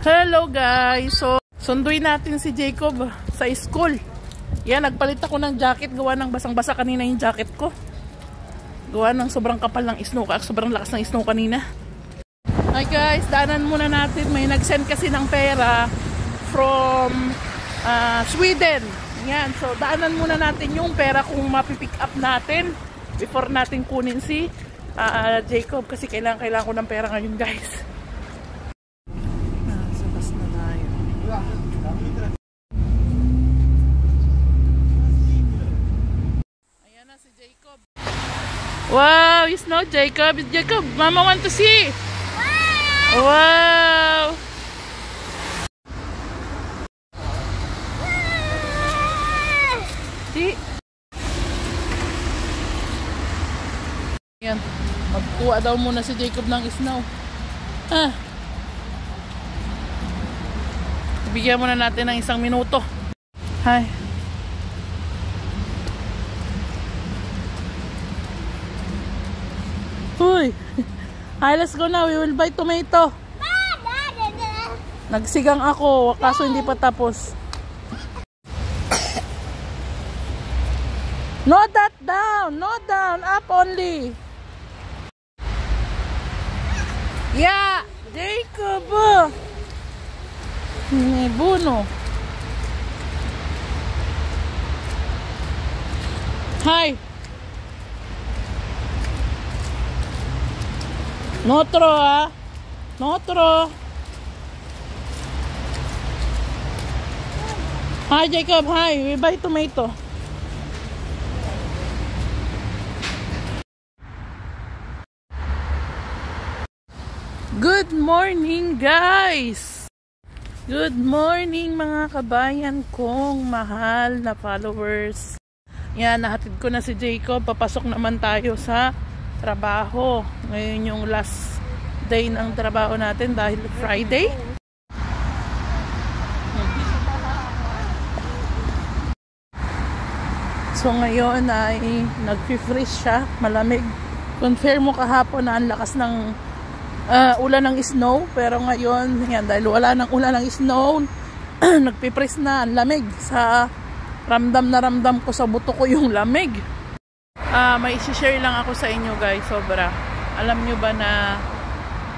Hello guys! So, sunduin natin si Jacob sa school. Yan, nagpalit ako ng jacket. Gawa ng basang-basa kanina yung jacket ko. Gawa ng sobrang kapal ng snow. Sobrang lakas ng snow kanina. Hi guys, daanan muna natin. May nag-send kasi ng pera from Sweden. Yan, so daanan muna natin yung pera kung mapipick up natin before natin kunin si Jacob. Kasi kailangan ko ng pera ngayon guys. Ayan na si Jacob. Wow, you know Jacob. Jacob, Mama want to see. Wow. Wow. See? Ayan, magkuha daw muna si Jacob ng snow. Bigyan muna natin ng 1 minuto. Hi. Huy. Hi, let's go now. We will buy tomato. Nagsigang ako, kaso hindi pa tapos. No that down, no down, up only. Yeah, Jacob. Buno. Hi. Notro Notro. Hi Jacob, hi. We buy tomato. Good morning guys. Good morning mga kabayan kong mahal na followers. Yan, nahatid ko na si Jacob. Papasok naman tayo sa trabaho. Ngayon yung last day ng trabaho natin dahil Friday. So ngayon ay nag-freeze siya, malamig. Confirm mo kahapon na ang lakas ng ulan ng snow, pero ngayon yan, dahil wala ng ulan ng snow, nagpipress na, ang lamig. Sa ramdam ko sa buto ko yung lamig. May isi-share lang ako sa inyo guys, sobra. Alam nyo ba na,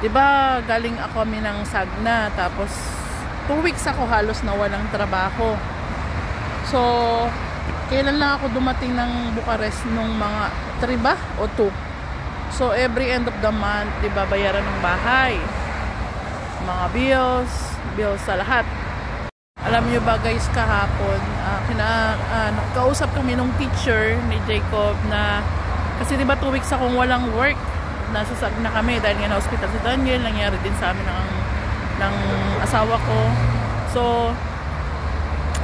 diba galing ako kami ng Sagna, tapos 2 weeks ako halos na walang trabaho. So kailan lang ako dumating ng Bucharest nung mga 3 ba o 2. So every end of the month, diba, bayaran ng bahay, mga bills sa lahat. Alam nyo ba guys, kahapon nagkausap kami nung teacher ni Jacob na, kasi diba 2 weeks akong walang work, nasa Sagna kami dahil nga na hospital si Daniel, nangyari din sa amin ng asawa ko. So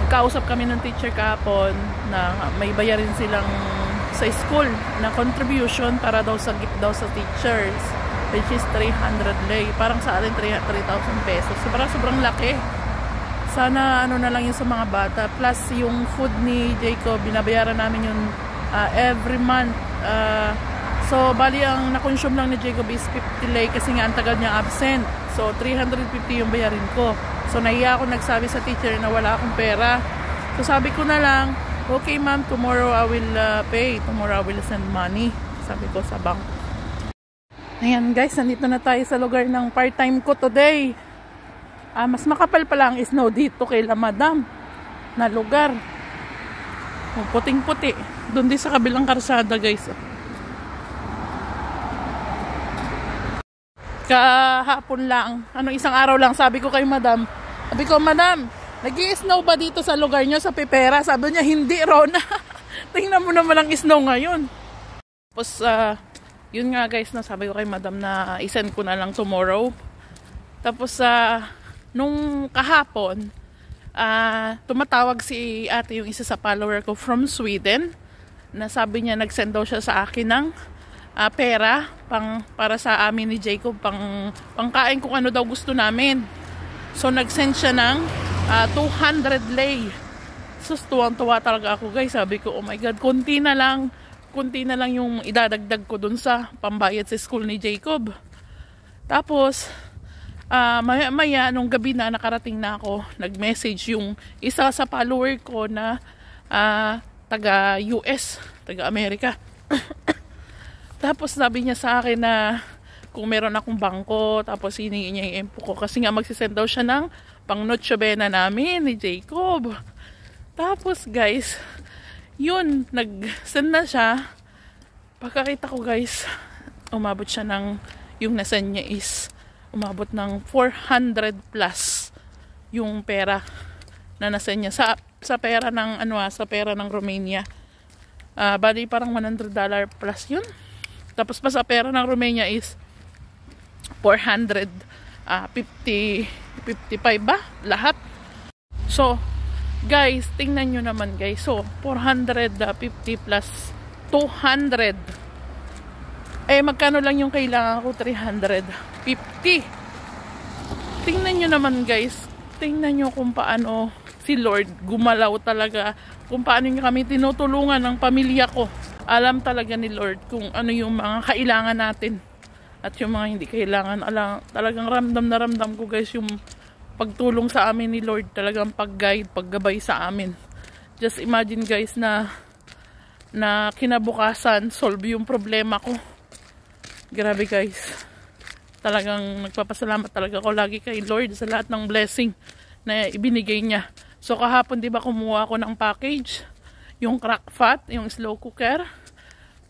nagkausap kami nung teacher kahapon na may bayarin silang sa school na contribution para daw sa gift daw sa teachers, which is 300 lei. Parang sa atin 3,000 pesos. Sobrang laki. Sana ano na lang yun sa mga bata. Plus yung food ni Jacob, binabayaran namin yun every month. So bali ang na-consume lang ni Jacob is 50 lei kasi nga ang tagal niya absent. So 350 yung bayarin ko. So nahiya ako, nagsabi sa teacher na wala akong pera. So sabi ko na lang, okay ma'am, tomorrow I will pay. Tomorrow I will send money. Sabi ko sa bank. Ayan guys, nandito na tayo sa lugar ng part-time ko today. Mas makapal pala ang snow dito kay La Madam na lugar. Puting-puti. Doon din sa kabilang karsada guys. Kahapon lang, isang araw lang, sabi ko kay Madam. Sabi ko, Madam, nag-i-snow ba dito sa lugar nyo sa Pipera? Sabi niya, hindi, Rona. Tingnan mo naman ang snow ngayon. Tapos, yun nga guys, sabi ko kay Madam na isend ko na lang tomorrow. Tapos, nung kahapon, tumatawag si ate, yung isa sa follower ko from Sweden, na sabi niya, nag-send daw siya sa akin ng pera para sa amin ni Jacob, pangkain kung ano daw gusto namin. So, nag-send siya ng 200 lei. So, tuwang-tuwa talaga ako guys. Sabi ko, oh my God, konti na lang yung idadagdag ko dun sa pambayad sa school ni Jacob. Tapos, maya nung gabi na nakarating na ako, nag-message yung isa sa follower ko na taga US, taga Amerika. Tapos sabi niya sa akin na kung meron akong bangko, tapos hiningi niya yung info ko kasi nga magsisend daw siya ng pang Noche Buena namin ni Jacob. Tapos guys, yun, nag-send na siya. Pagkakita ko guys, umabot siya ng, yung nasend niya is umabot ng 400 plus yung pera na nasend niya sa pera ng sa pera ng Romania. Bali parang $100 plus yun. Tapos pa sa pera ng Romania is 455 ba lahat. So guys, tingnan nyo naman guys. So 450 plus 200, magkano lang yung kailangan ko? 350. Tingnan nyo naman guys, tingnan nyo kung paano si Lord gumalaw talaga, kung paano niya kami tinutulungan ng pamilya ko. Alam talaga ni Lord kung ano yung mga kailangan natin at yung mga hindi kailangan. Talagang ramdam na ramdam ko guys yung pagtulong sa amin ni Lord, talagang pag-guide, paggabay sa amin. Just imagine guys na kinabukasan solve yung problema ko. Grabe guys, talagang nagpapasalamat talaga ako lagi kay Lord sa lahat ng blessing na ibinigay niya. So kahapon diba kumuha ako ng package, yung crack fat, yung slow cooker.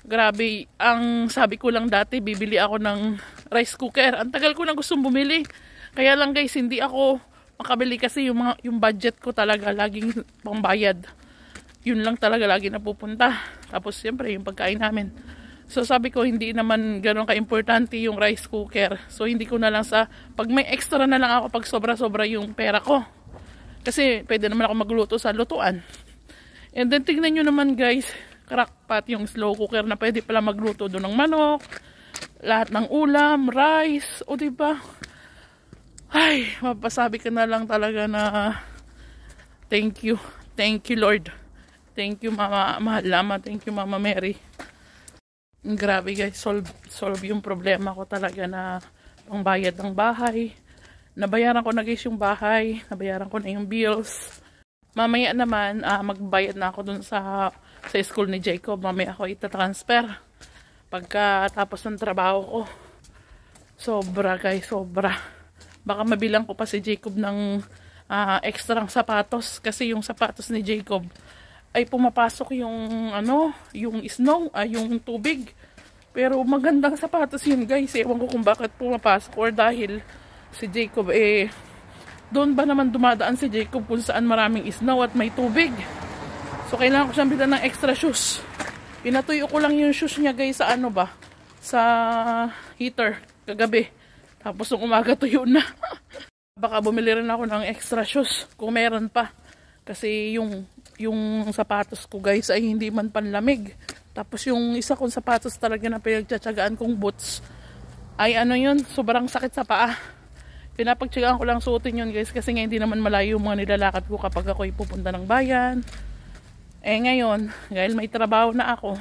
Grabe, ang sabi ko lang dati bibili ako ng rice cooker. Ang tagal ko na gustong bumili, kaya lang guys hindi ako makabili kasi yung budget ko talaga laging pangbayad. Yun lang talaga lagi napupunta. Tapos siyempre yung pagkain namin. So sabi ko hindi naman gano'n ka-importante yung rice cooker. So hindi ko na lang pag may extra na lang ako pag sobra-sobra yung pera ko. Kasi pwede naman ako magluto sa lutuan. And then tignan nyo naman guys, crackpot yung slow cooker na pwede pala magluto doon ng manok. Lahat ng ulam, rice, o diba? Ay, mapasabi ka na lang talaga na thank you. Thank you Lord. Thank you Mama Mahalama, thank you Mama Mary. Grabe guys, solve yung problema ko talaga na pangbayad ng bahay. Nabayaran ko na guys yung bahay, nabayaran ko na yung bills. Mamaya naman magbayad na ako dun sa school ni Jacob. Mamaya ako itatransfer pagkatapos ng trabaho ko. Sobra guys, sobra. Baka mabilang ko pa si Jacob ng extrang sapatos kasi yung sapatos ni Jacob ay pumapasok yung yung snow, yung tubig. Pero magandang sapatos yun guys. Ewan ko kung bakit pumapasok or dahil si Jacob doon ba naman dumadaan si Jacob kung saan maraming snow at may tubig. So kailangan ko siyang bilhan ng extra shoes. Pinatuyo ko lang yung shoes niya guys sa sa heater kagabi. Tapos nung umaga tuyo na. Baka bumili rin ako ng extra shoes kung meron pa. Kasi yung sapatos ko guys ay hindi man panlamig. Tapos yung isa kong sapatos talaga na pinagtsatsagaan kong boots ay yun, sobrang sakit sa paa. Pinapagtsagaan ko lang suotin yun guys kasi nga hindi naman malayo yung mga nilalakad ko kapag ako'y pupunta ng bayan. Ngayon, dahil may trabaho na ako,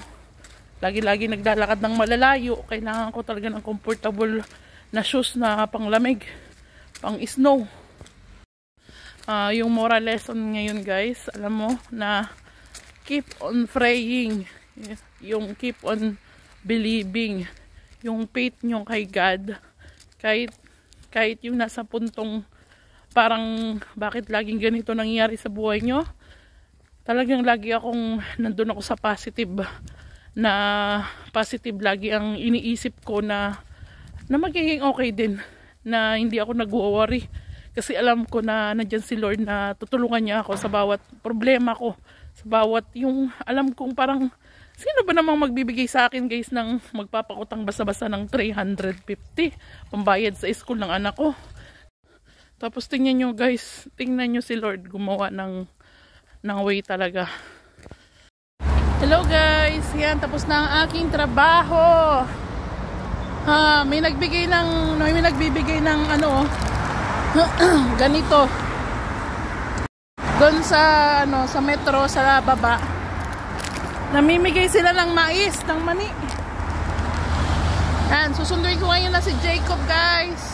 lagi-lagi naglalakad ng malalayo, kailangan ko talaga ng comfortable na shoes na panglamig, pang snow. Yung moral lesson ngayon guys, alam mo na keep on praying, yung keep on believing, yung faith nyo kay God, kahit yung nasa puntong parang bakit laging ganito nangyayari sa buhay nyo, talagang lagi akong nandun ako sa positive lagi ang iniisip ko na magiging okay din, na hindi ako nag-worry. Kasi alam ko na nandyan si Lord na tutulungan niya ako sa bawat problema ko. Sa bawat yung alam kong parang sino ba namang magbibigay sa akin guys ng magpapakutang basa-basa ng 350 pambayad sa school ng anak ko. Tapos tingnan nyo guys, tingnan nyo si Lord gumawa ng way talaga. Hello guys, yan tapos na ang aking trabaho. May nagbigay ng ganito doon sa sa metro sa baba. Namimigay sila ng mais, ng mani. Yan, susunduin ko ngayon na si Jacob guys.